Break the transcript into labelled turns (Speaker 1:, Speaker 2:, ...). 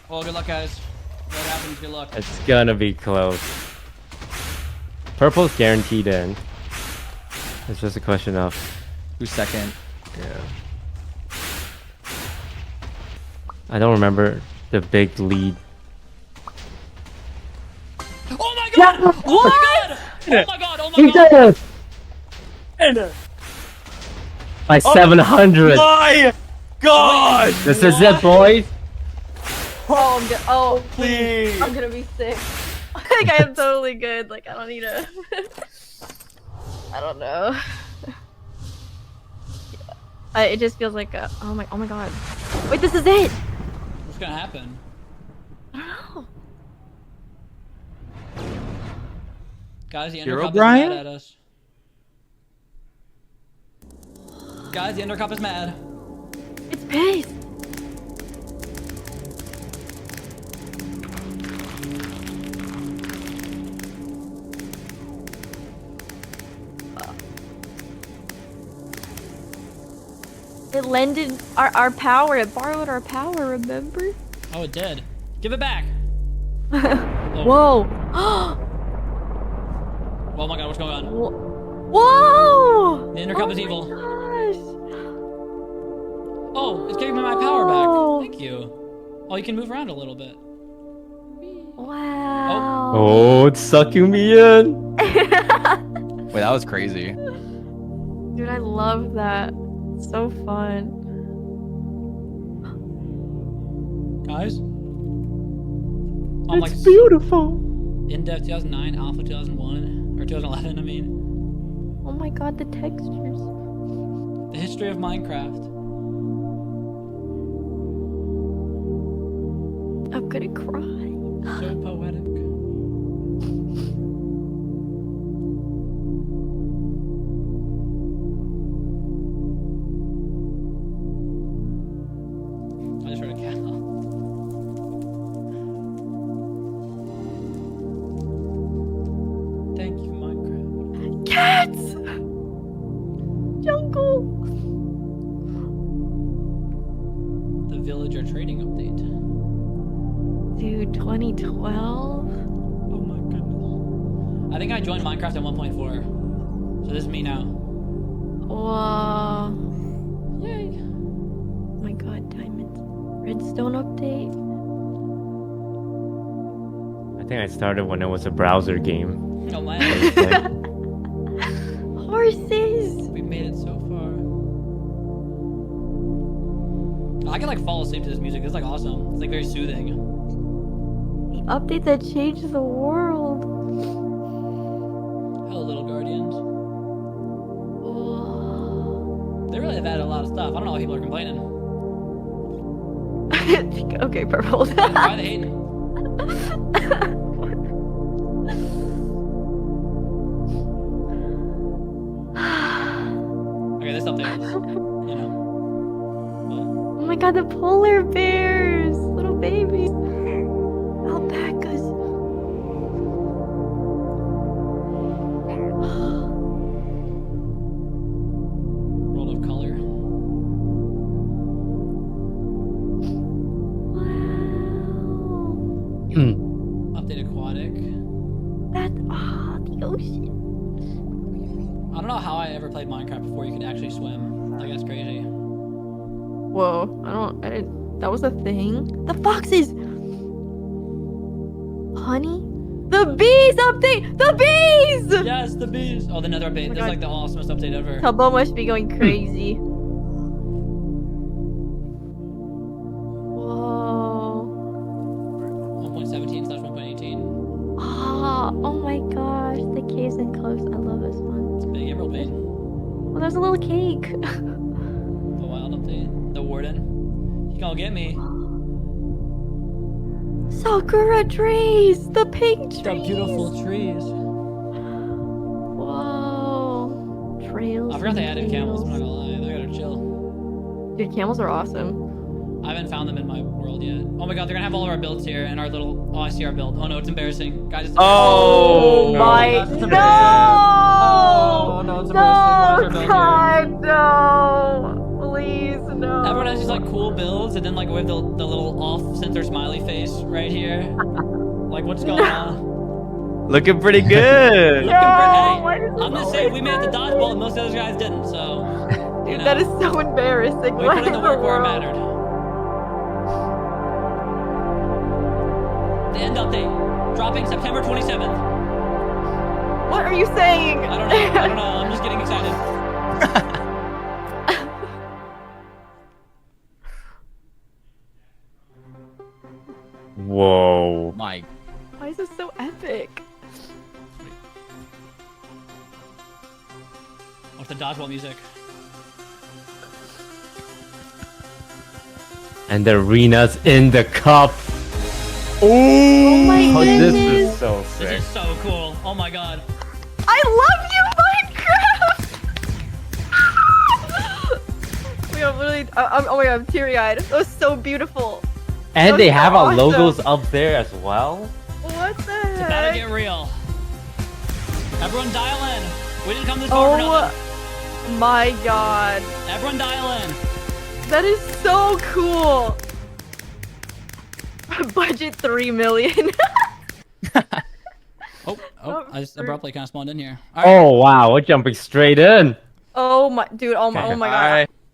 Speaker 1: Well, good luck, guys. What happens, good luck.
Speaker 2: It's gonna be close. Purple's guaranteed in. It's just a question of
Speaker 3: who's second.
Speaker 2: Yeah. I don't remember the big lead.
Speaker 1: Oh my god!
Speaker 4: Yeah.
Speaker 1: Oh my god! Oh my god! Oh my god!
Speaker 2: By 700.
Speaker 3: My god!
Speaker 2: This is it, boys.
Speaker 4: Oh,
Speaker 3: please.
Speaker 4: I'm gonna be sick. Like, I am totally good. Like, I don't need a... I don't know. It just feels like a... Oh my god. Wait, this is it!
Speaker 1: What's gonna happen?
Speaker 4: I don't know.
Speaker 1: Guys, the Ender
Speaker 3: Hero
Speaker 1: Cup
Speaker 3: Brian?
Speaker 1: is mad at us. Guys, the Ender Cup is mad.
Speaker 4: It's pissed. It lended our power. It borrowed our power, remember?
Speaker 1: Oh, it did. Give it back.
Speaker 4: Whoa.
Speaker 1: Oh my god, what's going on?
Speaker 4: Whoa!
Speaker 1: The Ender Cup is evil.
Speaker 4: Gosh.
Speaker 1: Oh, it's giving me my power back. Thank you. Oh, you can move around a little bit.
Speaker 4: Wow.
Speaker 2: Oh, it's sucking me in.
Speaker 3: Wait, that was crazy.
Speaker 4: Dude, I love that. So fun.
Speaker 1: Guys?
Speaker 2: It's beautiful.
Speaker 1: In-depth 2009, Alpha 2001, or 2011, I mean.
Speaker 4: Oh my god, the textures.
Speaker 1: The history of Minecraft.
Speaker 4: I'm gonna cry.
Speaker 1: So poetic. I just heard a cat. Thank you, Minecraft.
Speaker 4: Cats! Jungle!
Speaker 1: The villager trading update.
Speaker 4: Dude, 2012?
Speaker 1: Oh my goodness. I think I joined Minecraft at 1.4. So this is me now.
Speaker 4: Whoa.
Speaker 1: Yay.
Speaker 4: Oh my god, diamonds. Redstone update?
Speaker 2: I think I started when it was a browser game.
Speaker 1: Oh man.
Speaker 4: Horses!
Speaker 1: We made it so far. I can like fall asleep to this music. It's like awesome. It's like very soothing.
Speaker 4: The update that changed the world.
Speaker 1: Hello, little guardians.
Speaker 4: Whoa.
Speaker 1: They really have added a lot of stuff. I don't know why people are complaining.
Speaker 4: Okay, purple.
Speaker 1: Why are they hating? Okay, this update is, you know.
Speaker 4: Oh my god, the polar bears! Little babies. Alpacas.
Speaker 1: World of color.
Speaker 4: Wow.
Speaker 1: Update aquatic.
Speaker 4: That's the ocean.
Speaker 1: I don't know how I ever played Minecraft before you could actually swim. Like, that's crazy.
Speaker 4: Whoa, I didn't, that was a thing? The foxes! Honey? The bees update! The bees!
Speaker 1: Yes, the bees! Oh, the nether update.
Speaker 4: my
Speaker 1: This is
Speaker 4: God.
Speaker 1: like the awesomest update ever.
Speaker 4: Tubbo must be going crazy. Whoa.
Speaker 1: 1.17/1.18.
Speaker 4: Oh my gosh, the caves and cliffs. I love this one.
Speaker 1: It's a big emerald vein.
Speaker 4: Well, there's a little cake.
Speaker 1: The wild update. The warden. He gonna get me.
Speaker 4: Sakura trees! The pink trees!
Speaker 1: The beautiful trees.
Speaker 4: Whoa. Trails.
Speaker 1: I forgot they
Speaker 4: and
Speaker 1: added camels. I'm not
Speaker 4: trails.
Speaker 1: gonna lie. They gotta chill.
Speaker 4: Dude, camels are awesome.
Speaker 1: I haven't found them in my world yet. Oh my god, they're gonna have all of our builds here and our little. Oh, I see our build. Oh no, it's embarrassing. Guys, it's
Speaker 3: Oh,
Speaker 1: embarrassing.
Speaker 4: my.
Speaker 1: Guys, it's
Speaker 4: No!
Speaker 1: embarrassing. Oh no, it's embarrassing. Where's our build here?
Speaker 4: God, no! please, no.
Speaker 1: Everyone has these like cool builds, and then like we have the little off-center smiley face right here. Like, what's going on?
Speaker 3: Looking pretty good.
Speaker 4: No,
Speaker 1: Hey,
Speaker 4: why does this
Speaker 1: I'm gonna say
Speaker 4: always
Speaker 1: we made the
Speaker 4: happen?
Speaker 1: dodgeball, and most of those guys didn't. So, you
Speaker 4: Dude,
Speaker 1: know,
Speaker 4: that is so embarrassing.
Speaker 1: we
Speaker 4: What
Speaker 1: put in the
Speaker 4: in
Speaker 1: work where it
Speaker 4: world?
Speaker 1: mattered. The end update, dropping September 27th.
Speaker 4: What are you saying?
Speaker 1: I don't know. I don't know. I'm just getting excited.
Speaker 2: Whoa.
Speaker 3: My.
Speaker 4: Why is this so epic?
Speaker 1: What's the dodgeball music?
Speaker 2: And the arena's in the cup.
Speaker 4: Oh my
Speaker 2: Oh, this
Speaker 4: goodness.
Speaker 2: is so
Speaker 1: This
Speaker 2: sick.
Speaker 1: is so cool. Oh my god.
Speaker 4: I love you, Minecraft! Oh my god, literally, oh my god, I'm teary-eyed. That was so beautiful.
Speaker 2: And
Speaker 4: Those
Speaker 2: they
Speaker 4: are
Speaker 2: have our
Speaker 4: awesome.
Speaker 2: logos up there as well.
Speaker 4: What the
Speaker 1: It's about to
Speaker 4: heck?
Speaker 1: get real. Everyone dial in. We didn't come this far for
Speaker 4: Oh
Speaker 1: nothing.
Speaker 4: my god.
Speaker 1: Everyone dial in.
Speaker 4: That is so cool. Budget 3 million.
Speaker 1: Oh, I just abruptly kind of spawned in here.
Speaker 2: Oh wow, we're jumping straight in.
Speaker 4: Oh my, dude, oh my,
Speaker 2: Okay.
Speaker 4: oh my god.